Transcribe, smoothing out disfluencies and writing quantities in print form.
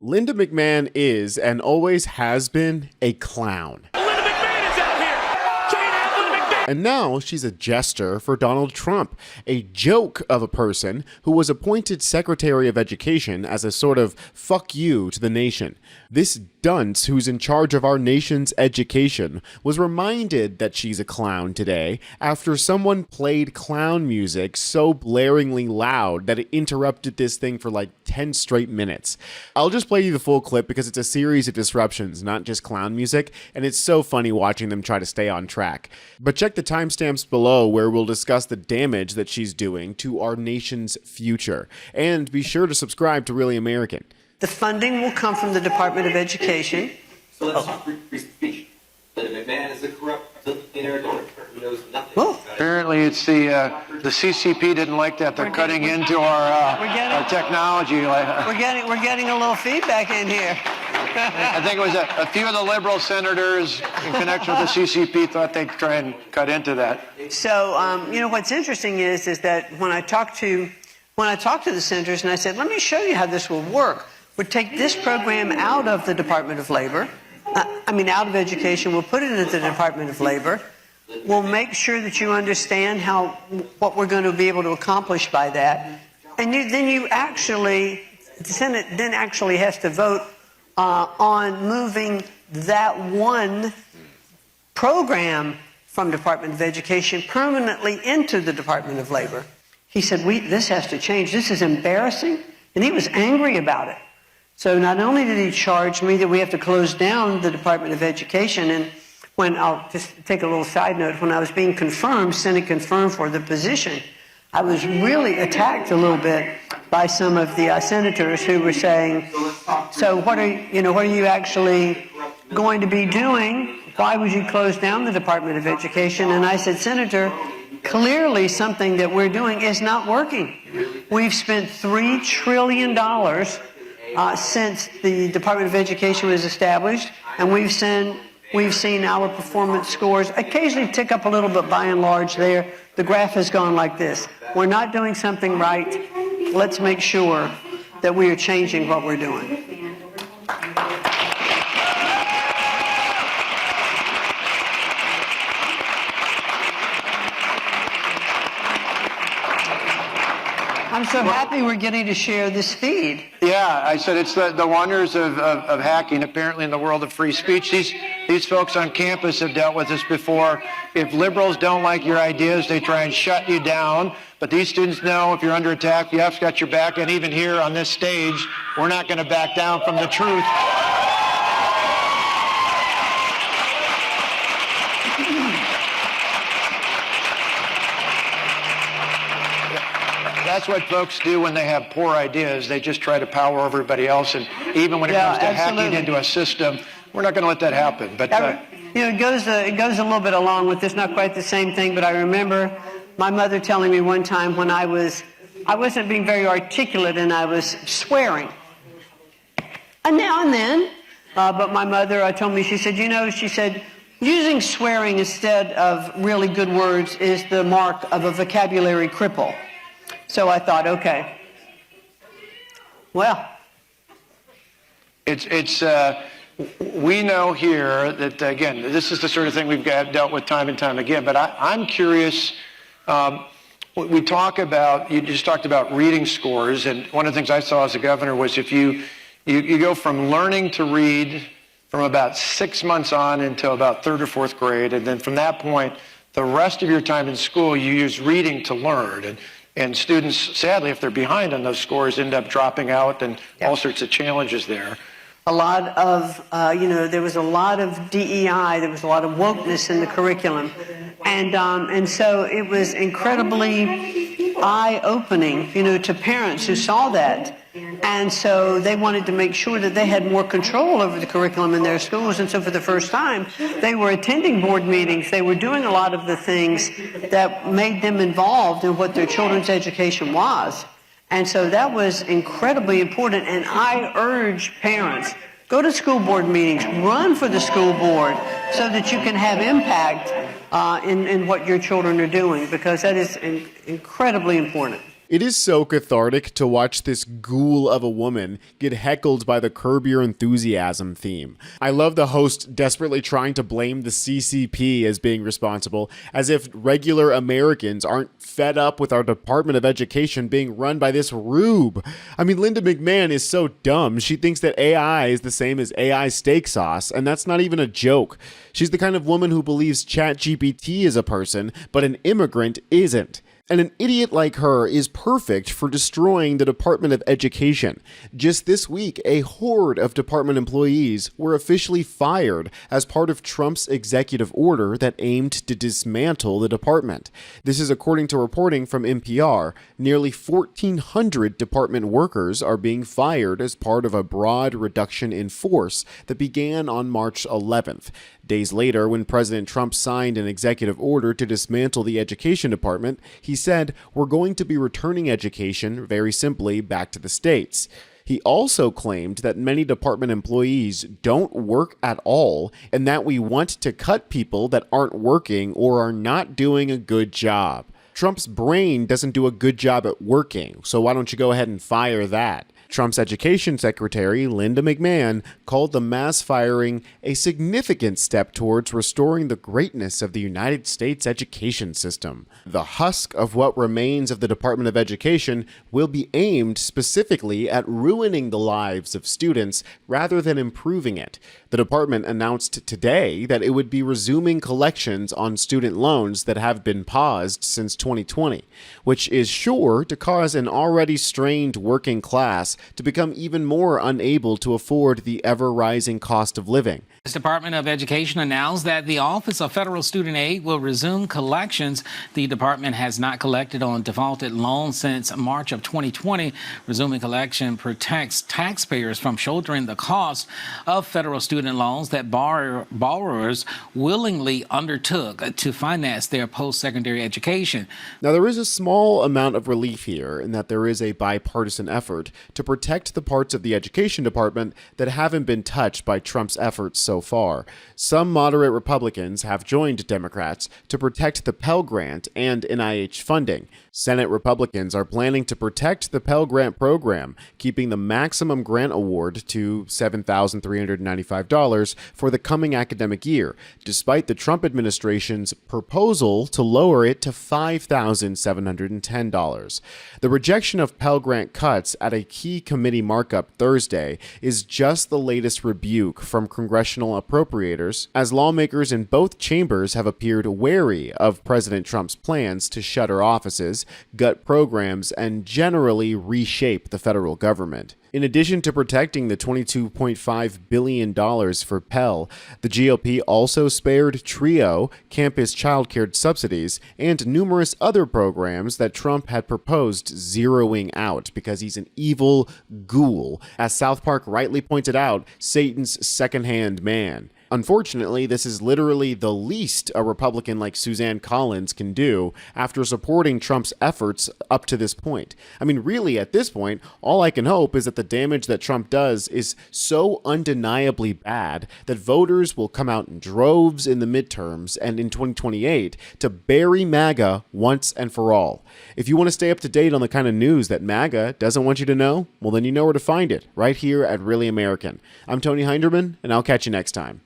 Linda McMahon is, and always has been, a clown. Linda McMahon is out here! Can't have Linda McMahon! And now she's a jester for Donald Trump, a joke of a person who was appointed Secretary of Education as a sort of fuck you to the nation. This dunce who's in charge of our nation's education was reminded that she's a clown today after someone played clown music so blaringly loud that it interrupted this thing for like 10 straight minutes. I'll just play you the full clip because it's a series of disruptions, not just clown music, and it's so funny watching them try to stay on track. But check the timestamps below where we'll discuss the damage that she's doing to our nation's future. And be sure to subscribe to Really American. The funding will come from the Department of Education. So let's talk free speech. Linda McMahon is a corrupt billionaire donor who knows nothing. Well, apparently it's the CCP didn't like that. They're cutting into our technology. We're getting a little feedback in here. I think it was a few of the liberal senators in connection with the CCP thought they'd try and cut into that. So you know what's interesting is that when I talked to the senators and I said, let me show you how this will work. We'll take this program out of the Department of Labor, out of education, we'll put it into the Department of Labor. We'll make sure that you understand what we're going to be able to accomplish by that. And the Senate then actually has to vote on moving that one program from Department of Education permanently into the Department of Labor. He said, this has to change. This is embarrassing. And he was angry about it. So not only did he charge me that we have to close down the Department of Education, and I'll just take a little side note, when I was being confirmed, Senate confirmed for the position, I was really attacked a little bit by some of the senators who were saying, so what are you actually going to be doing? Why would you close down the Department of Education? And I said, Senator, clearly something that we're doing is not working. We've spent $3 trillion since the Department of Education was established, and we've seen our performance scores occasionally tick up a little bit. By and large there, the graph has gone like this. We're not doing something right. Let's make sure that we are changing what we're doing. I'm so happy we're getting to share this feed. Yeah, I said it's the wonders of hacking, apparently, in the world of free speech. These folks on campus have dealt with this before. If liberals don't like your ideas, they try and shut you down. But these students know if you're under attack, the F's got your back. And even here on this stage, we're not going to back down from the truth. That's what folks do when they have poor ideas. They just try to power over everybody else. And even when it comes to hacking into a system, we're not going to let that happen. But it goes a little bit along with this, not quite the same thing. But I remember my mother telling me one time when I wasn't being very articulate and I was swearing, and now and then. But my mother told me, she said, using swearing instead of really good words is the mark of a vocabulary cripple. So I thought, okay, well. We know here that, again, this is the sort of thing we've dealt with time and time again, but I'm curious, we talk about, you just talked about reading scores, and one of the things I saw as a governor was if you go from learning to read from about 6 months on until about 3rd or 4th grade, and then from that point, the rest of your time in school, you use reading to learn. And students, sadly, if they're behind on those scores, end up dropping out, and all sorts of challenges there. A lot of, there was a lot of DEI, there was a lot of wokeness in the curriculum. And so it was incredibly eye-opening, to parents who saw that. And so they wanted to make sure that they had more control over the curriculum in their schools. And so for the first time, they were attending board meetings. They were doing a lot of the things that made them involved in what their children's education was. And so that was incredibly important. And I urge parents, go to school board meetings, run for the school board so that you can have impact in what your children are doing, because that is incredibly important. It is so cathartic to watch this ghoul of a woman get heckled by the Curb Your Enthusiasm theme. I love the host desperately trying to blame the CCP as being responsible, as if regular Americans aren't fed up with our Department of Education being run by this rube. I mean, Linda McMahon is so dumb, she thinks that AI is the same as AI steak sauce, and that's not even a joke. She's the kind of woman who believes ChatGPT is a person, but an immigrant isn't. And an idiot like her is perfect for destroying the Department of Education. Just this week, a horde of department employees were officially fired as part of Trump's executive order that aimed to dismantle the department. This is according to reporting from NPR. Nearly 1,400 department workers are being fired as part of a broad reduction in force that began on March 11th. Days later, when President Trump signed an executive order to dismantle the education department, he said, "We're going to be returning education, very simply, back to the states." He also claimed that many department employees don't work at all and that we want to cut people that aren't working or are not doing a good job. Trump's brain doesn't do a good job at working, so why don't you go ahead and fire that? Trump's education secretary, Linda McMahon, called the mass firing a significant step towards restoring the greatness of the United States education system. The husk of what remains of the Department of Education will be aimed specifically at ruining the lives of students rather than improving it. The department announced today that it would be resuming collections on student loans that have been paused since 2020, which is sure to cause an already strained working class to become even more unable to afford the ever-rising cost of living. The Department of Education announced that the Office of Federal Student Aid will resume collections. The department has not collected on defaulted loans since March of 2020. Resuming collection protects taxpayers from shouldering the cost of federal student loans that borrowers willingly undertook to finance their post-secondary education. Now, there is a small amount of relief here in that there is a bipartisan effort to protect the parts of the education department that haven't been touched by Trump's efforts so far. Some moderate Republicans have joined Democrats to protect the Pell Grant and NIH funding. Senate Republicans are planning to protect the Pell Grant program, keeping the maximum grant award to $7,395 for the coming academic year, despite the Trump administration's proposal to lower it to $5,710. The rejection of Pell Grant cuts at a key committee markup Thursday is just the latest rebuke from congressional appropriators, as lawmakers in both chambers have appeared wary of President Trump's plans to shutter offices, gut programs, and generally reshape the federal government. In addition to protecting the $22.5 billion for Pell, the GOP also spared TRIO, campus childcare subsidies, and numerous other programs that Trump had proposed zeroing out because he's an evil ghoul, as South Park rightly pointed out, Satan's second-hand man. Unfortunately, this is literally the least a Republican like Suzanne Collins can do after supporting Trump's efforts up to this point. I mean, really, at this point, all I can hope is that the damage that Trump does is so undeniably bad that voters will come out in droves in the midterms and in 2028 to bury MAGA once and for all. If you want to stay up to date on the kind of news that MAGA doesn't want you to know, well, then you know where to find it, right here at Really American. I'm Tony Hinderman, and I'll catch you next time.